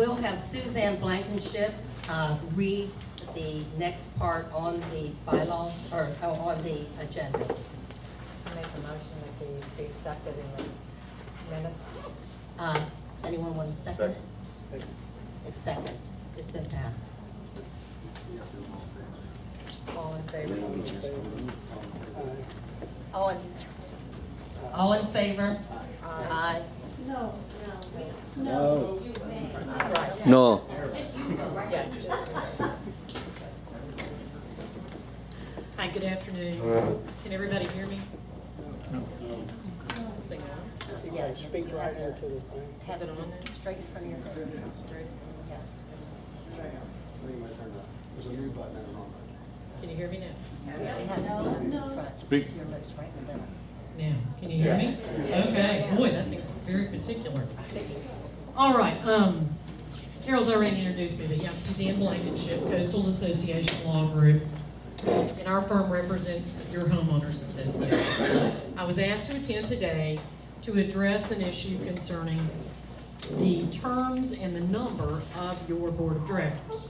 we'll have Suzanne Blankenship read the next part on the bylaws, or on the agenda. I make a motion that they be accepted in the minutes. Anyone want to second it? It's second. It's been passed. All in favor? All in favor? Aye. No. Right. No. Yes, just Hi, good afternoon. Can everybody hear me? This thing on? Yeah, Speak you right have into to, this thing. has Is to it on be there? straight in front of your face. Straight. Yes. There's a mute button and a wrong button. Can you hear me now? It has to be up in front. Speak. To your lips, right in the middle. Now, can you hear me? Okay, boy, that thing's very particular. All right, Carol's already introduced me, but yeah, I'm Suzanne Blankenship, Coastal Association Law Group, and our firm represents your homeowners association. I was asked to attend today to address an issue concerning the terms and the number of your board of directors.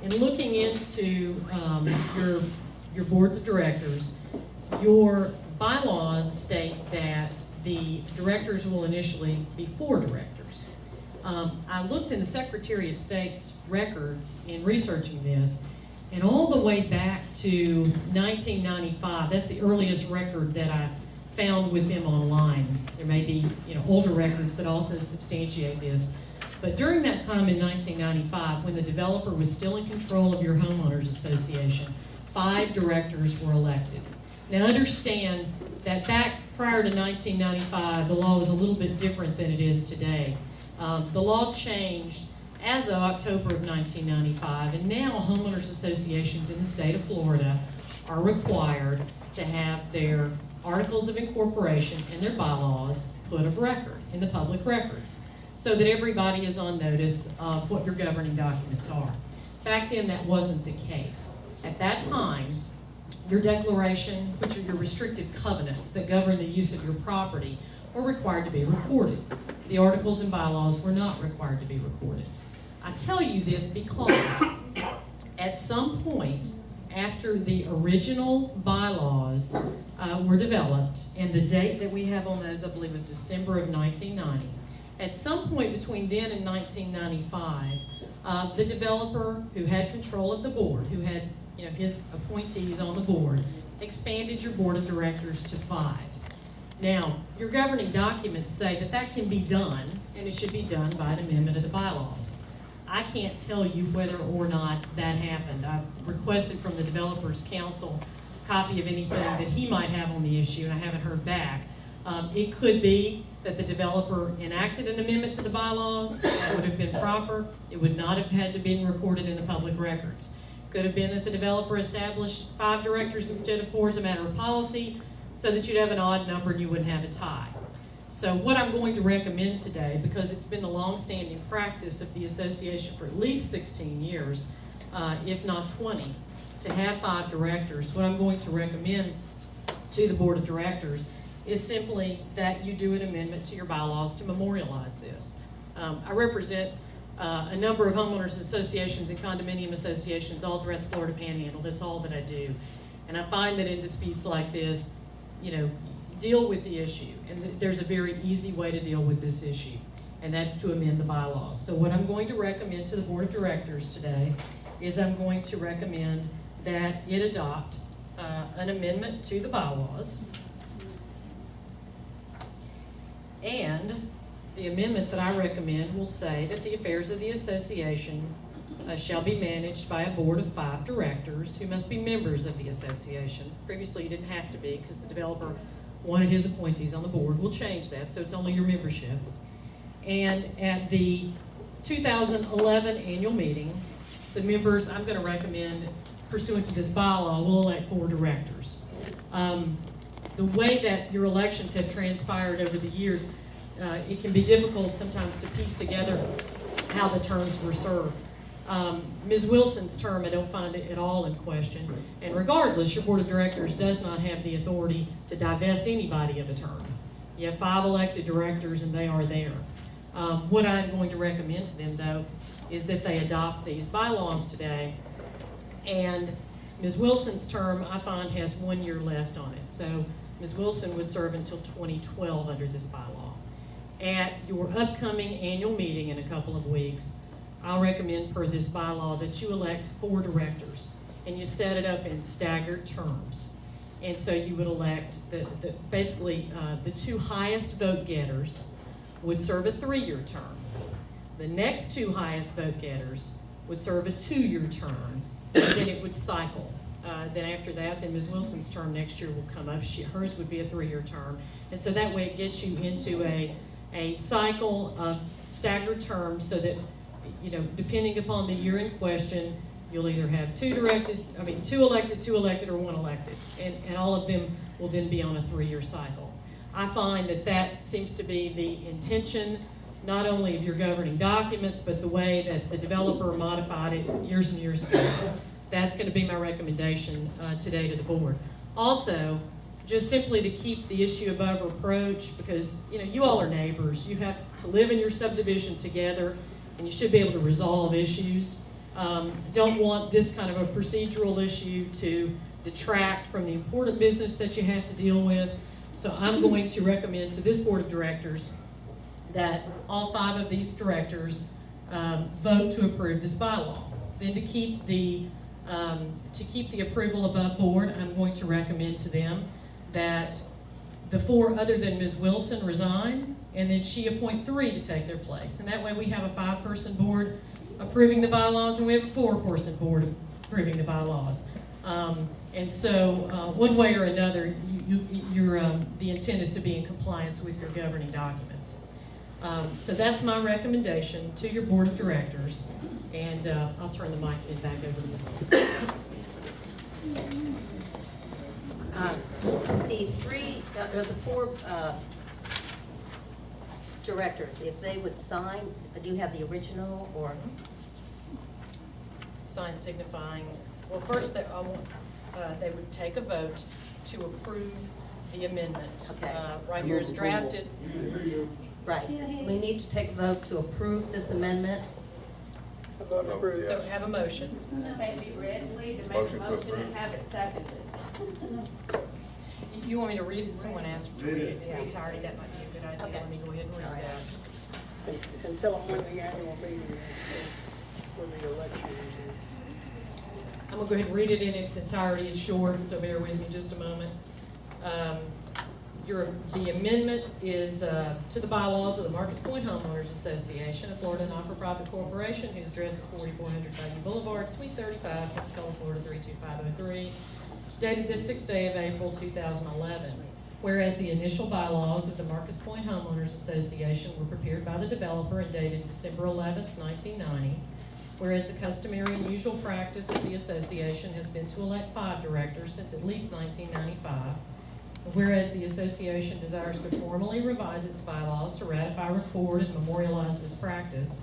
In looking into your boards of directors, your bylaws state that the directors will initially be 4 directors. I looked in the Secretary of State's records in researching this, and all the way back to 1995, that's the earliest record that I found with them online. There may be, older records that also substantiate this. But during that time in 1995, when the developer was still in control of your homeowners association, 5 directors were elected. Now understand that back prior to 1995, the law was a little bit different than it is today. The law changed as of October of 1995, and now homeowners associations in the state of Florida are required to have their articles of incorporation and their bylaws put of record in the public records, so that everybody is on notice of what your governing documents are. Back then, that wasn't the case. At that time, your declaration, which are your restrictive covenants that govern the use of your property, were required to be recorded. The articles and bylaws were not required to be recorded. I tell you this because at some point after the original bylaws were developed, and the date that we have on those, I believe, was December of 1990, at some point between then and 1995, the developer who had control of the board, who had his appointees on the board, expanded your board of directors to 5. Now, your governing documents say that that can be done, and it should be done by an amendment of the bylaws. I can't tell you whether or not that happened. I've requested from the developer's counsel a copy of anything that he might have on the issue, and I haven't heard back. It could be that the developer enacted an amendment to the bylaws. That would have been proper. It would not have had to be recorded in the public records. Could have been that the developer established 5 directors instead of 4 as a matter of policy, so that you'd have an odd number and you wouldn't have a tie. So what I'm going to recommend today, because it's been the long-standing practice of the association for at least 16 years, if not 20, to have 5 directors, what I'm going to recommend to the board of directors is simply that you do an amendment to your bylaws to memorialize this. I represent a number of homeowners associations and condominium associations all throughout the Florida Panhandle. That's all that I do. And I find that in disputes like this, deal with the issue. And there's a very easy way to deal with this issue, and that's to amend the bylaws. So what I'm going to recommend to the board of directors today is I'm going to recommend that it adopt an amendment to the bylaws. And the amendment that I recommend will say that the affairs of the association shall be managed by a board of 5 directors who must be members of the association. Previously, you didn't have to be because the developer wanted his appointees on the board. We'll change that, so it's only your membership. And at the 2011 annual meeting, the members, I'm going to recommend, pursuant to this bylaw, will elect 4 directors. The way that your elections have transpired over the years, it can be difficult sometimes to piece together how the terms were served. Ms. Wilson's term, I don't find it at all in question. And regardless, your board of directors does not have the authority to divest anybody of a term. You have 5 elected directors and they are there. What I'm going to recommend to them, though, is that they adopt these bylaws today. And Ms. Wilson's term, I find, has 1 year left on it. So Ms. Wilson would serve until 2012 under this bylaw. At your upcoming annual meeting in a couple of weeks, I'll recommend per this bylaw that you elect 4 directors, and you set it up in staggered terms. And so you would elect basically the 2 highest vote getters would serve a 3-year term. The next 2 highest vote getters would serve a 2-year term, and then it would cycle. Then after that, then Ms. Wilson's term next year will come up. Hers would be a 3-year term. And so that way it gets you into a cycle of staggered terms so that, you know, depending upon the year in question, you'll either have 2 elected, 2 elected, or 1 elected. And all of them will then be on a 3-year cycle. I find that that seems to be the intention, not only of your governing documents, but the way that the developer modified it years and years ago. That's going to be my recommendation today to the board. Also, just simply to keep the issue above reproach, because you know you all are neighbors. You have to live in your subdivision together, and you should be able to resolve issues. Don't want this kind of a procedural issue to detract from the important business that you have to deal with. So I'm going to recommend to this board of directors that all 5 of these directors vote to approve this bylaw. Then to keep the approval above board, I'm going to recommend to them that the 4 other than Ms. Wilson resign, and then she appoint 3 to take their place. And that way we have a 5-person board approving the bylaws, and we have a 4-person board approving the bylaws. And so one way or another, the intent is to be in compliance with your governing documents. So that's my recommendation to your board of directors, and I'll turn the mic back over to Ms. Wilson. The 4 directors, if they would sign, do you have the original or? Sign signifying, well, first they would take a vote to approve the amendment. Okay. Right here is drafted. Right. We need to take a vote to approve this amendment. So have a motion. Maybe read, lead to make Motion a to motion approve. and have it seconded. You want me to read it? Someone asked to read it in Yeah. its entirety. That might be a good idea. Okay. Let me go ahead and read All right. that. And tell them when the annual meeting is, when the election is. I'm gonna go ahead and read it in its entirety. It's short, so bear with me just a moment. The amendment is to the bylaws of the Marcus Point Homeowners Association, a Florida not-for-profit corporation whose address is 4400 Bayview Boulevard, Suite 35, Pensacola, Florida 32503, dated this 6th day of April 2011. Whereas the initial bylaws of the Marcus Point Homeowners Association were prepared by the developer and dated December 11th, 1990. Whereas the customary and usual practice of the association has been to elect 5 directors since at least 1995. Whereas the association desires to formally revise its bylaws to ratify, record, and memorialize this practice.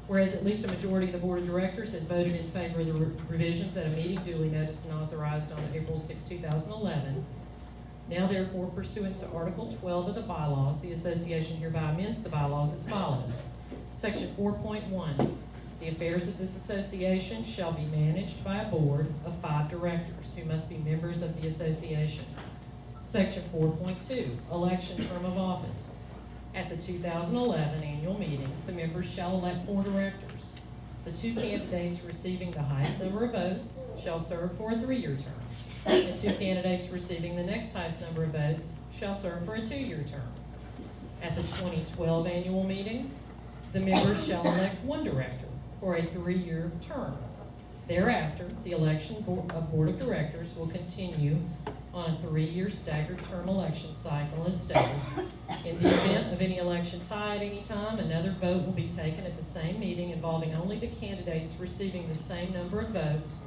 Whereas at least a majority of the board of directors has voted in favor of the revisions at a meeting duly noticed and authorized on April 6, 2011. Now therefore, pursuant to Article 12 of the bylaws, the association hereby amends the bylaws as follows. Section 4.1. The affairs of this association shall be managed by a board of 5 directors who must be members of the association. Section 4.2, election term of office. At the 2011 annual meeting, the members shall elect 4 directors. The 2 candidates receiving the highest number of votes shall serve for a 3-year term. The 2 candidates receiving the next highest number of votes shall serve for a 2-year term. At the 2012 annual meeting, the members shall elect 1 director for a 3-year term. Thereafter, the election of board of directors will continue on a 3-year staggered term election cycle as stated. In the event of any election tie at any time, another vote will be taken at the same meeting involving only the candidates receiving the same number of votes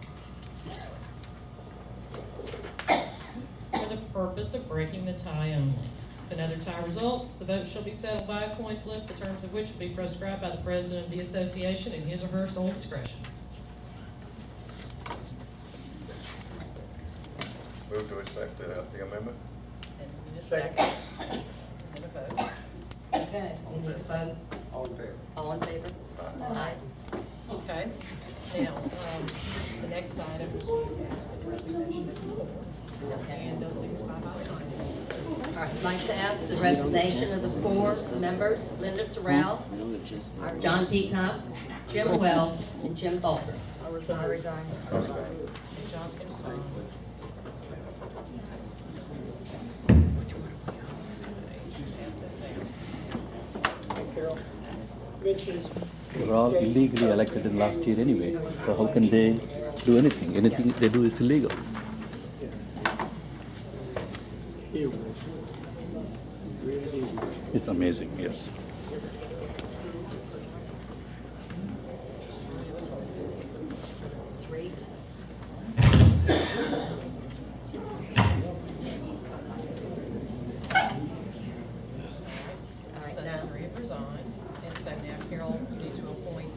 for the purpose of breaking the tie only. If another tie results, the vote shall be settled by a coin flip, the terms of which will be prescribed by the president of the association in his or her sole discretion. Move to accept the amendment? And we need a second. And a vote. Okay, we need to vote. All in favor? All in favor? Aye. Okay, now, the next item is going to ask for the resignation of the board. And they'll signify by signing. All right, I'd like to ask the resignation of the 4 members, Linda Sorrell, John Peacock, Jim Wells, and Jim Bolter. I resign. And John's gonna sign. Pass that down. Hey, Carol, Mitch is, They were all illegally elected in last year anyway, so how can they do anything? Anything they do is illegal. he was. Really, he was. It's amazing, yes. Three. All right, So now, 3 have resigned, and so now Carol, you need to appoint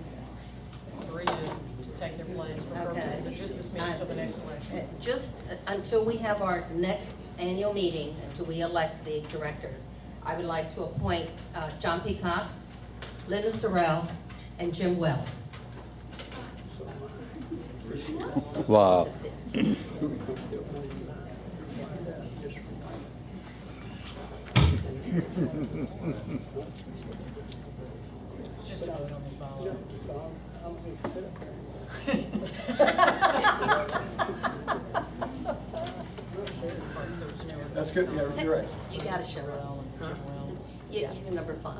3 to take their place for purposes of just this meeting until the next election. just until we have our next annual meeting, until we elect the directors, I would like to appoint John Peacock, Linda Sorrell, and Jim Wells. Wow. Just a vote on this bylaw. So I'm going to sit up there. So it's Stuart. That's good, yeah, you're right. You got to show up. Sorrell and Jim Wells. You're number 5. I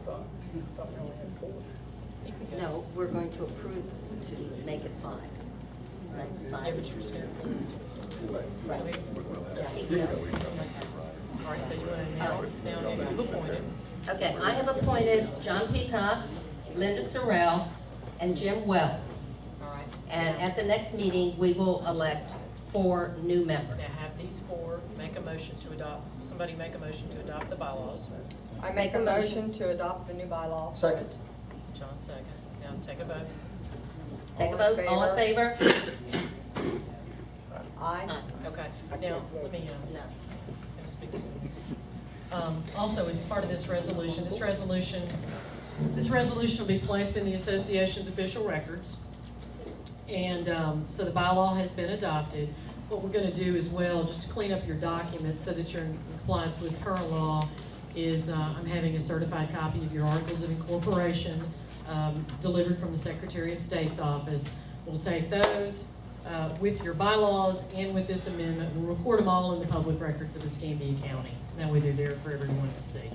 thought we only had 4. You can go. No, we're going to approve to make it 5. Right, Yeah, 5. but you're scared. Right. Yeah, he Yeah, will. we don't have to All right, so you want to announce now who you've appointed. Okay, I have appointed John Peacock, Linda Sorrell, and Jim Wells. All right. And at the next meeting, we will elect 4 new members. Now have these 4 make a motion to adopt, somebody make a motion to adopt the bylaws. I make a motion to adopt the new bylaw. Second. John second. Now take a vote. Take a All in vote, all in favor? Aye. Okay, now, let me, No. let me speak to you. Also, as part of this resolution will be placed in the association's official records. And so the bylaw has been adopted. What we're gonna do as well, just to clean up your documents so that you're in compliance with current law, is I'm having a certified copy of your articles of incorporation delivered from the Secretary of State's office. We'll take those with your bylaws and with this amendment. We'll record them all in the public records of Escambia County. That way they're there for everyone to see.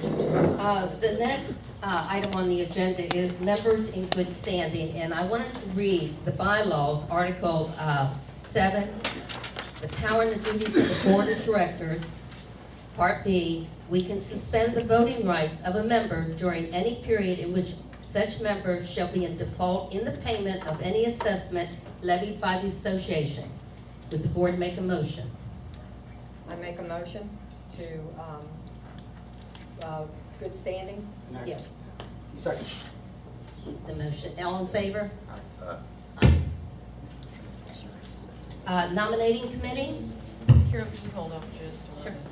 The next item on the agenda is members in good standing, and I wanted to read the bylaws, Article 7, the power and the duties of the Board of Directors. Part B, we can suspend the voting rights of a member during any period in which such member shall be in default in the payment of any assessment levied by the association. Would the board make a motion? I make a motion to, good standing. Yes. Second. The motion, all in favor? Aye. Nominating committee? Carol, can you hold up just a Sure. moment?